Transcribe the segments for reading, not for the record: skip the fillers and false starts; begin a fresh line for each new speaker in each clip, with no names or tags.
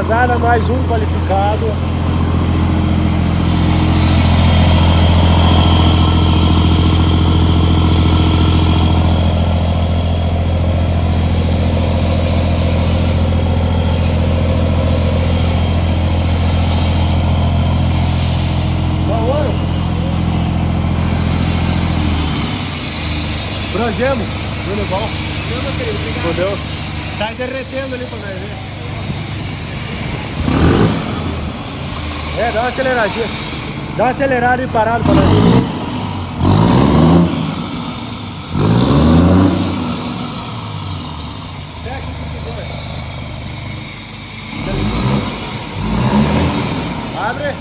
piazada, mais um qualificado. Brangemo, tudo bom?
Meu querido, obrigado.
Fudeu. Sai derretendo ali pra nós ver. É, dá uma aceleradinha. Dá uma acelerada e parada pra nós ver. Abre.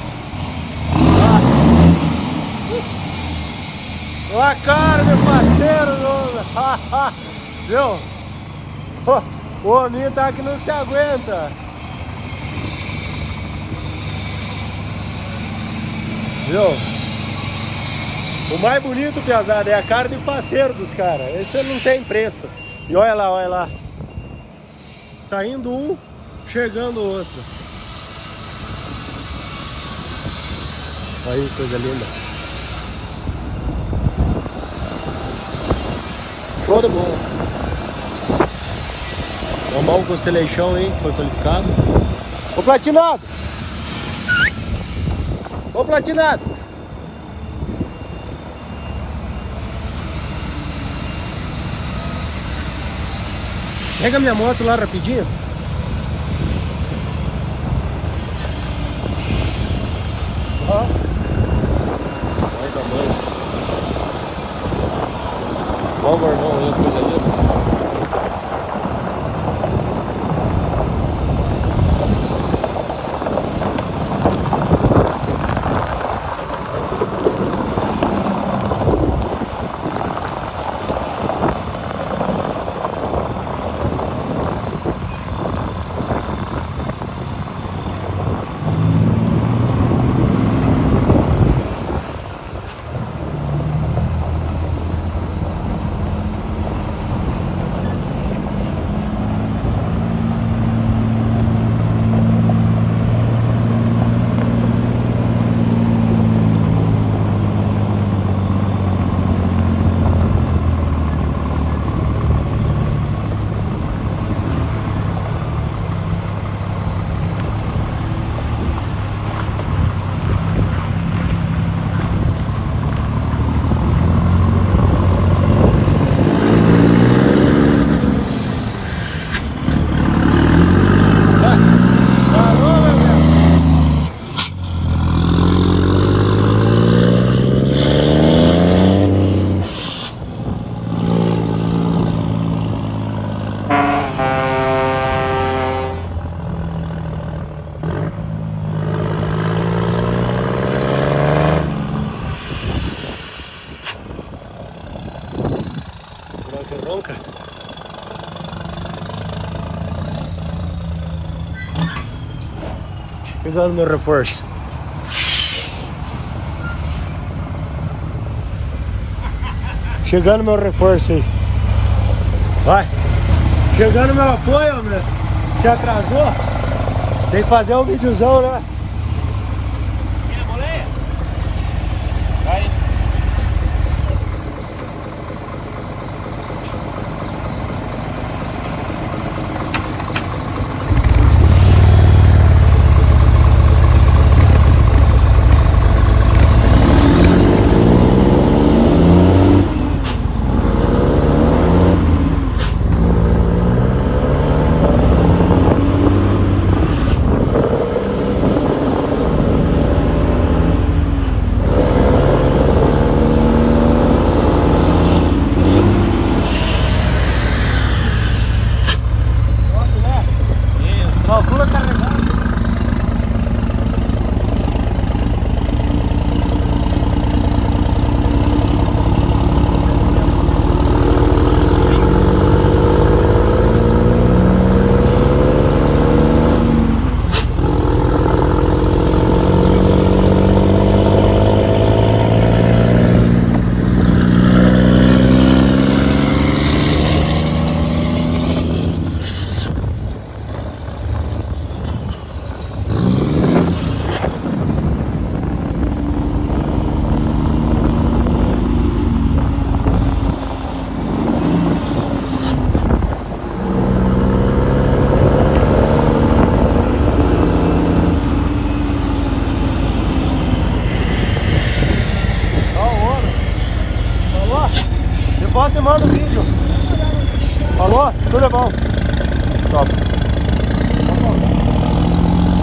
Olha a cara, meu parceiro, viu? O homem tá que não se aguenta. Viu? O mais bonito, piazada, é a cara de parceiro dos caras. Esse não tem preço. E olha lá, olha lá. Saindo um, chegando o outro. Aí, coisa linda. Show de bola. Tomar um Constellation aí, que foi qualificado. Ô Platinado! Ô Platinado! Pega minha moto lá rapidinho. Ó. Olha o tamanho. Ó o mormão aí, coisa linda. Ronca. Pegando meu reforço. Chegando meu reforço aí. Vai. Chegando meu apoio, meu. Se atrasou. Tem que fazer um videozão, né?
Quer a boleia? Vai.
foto e manda o vídeo. Falou? Tudo é bom. Top.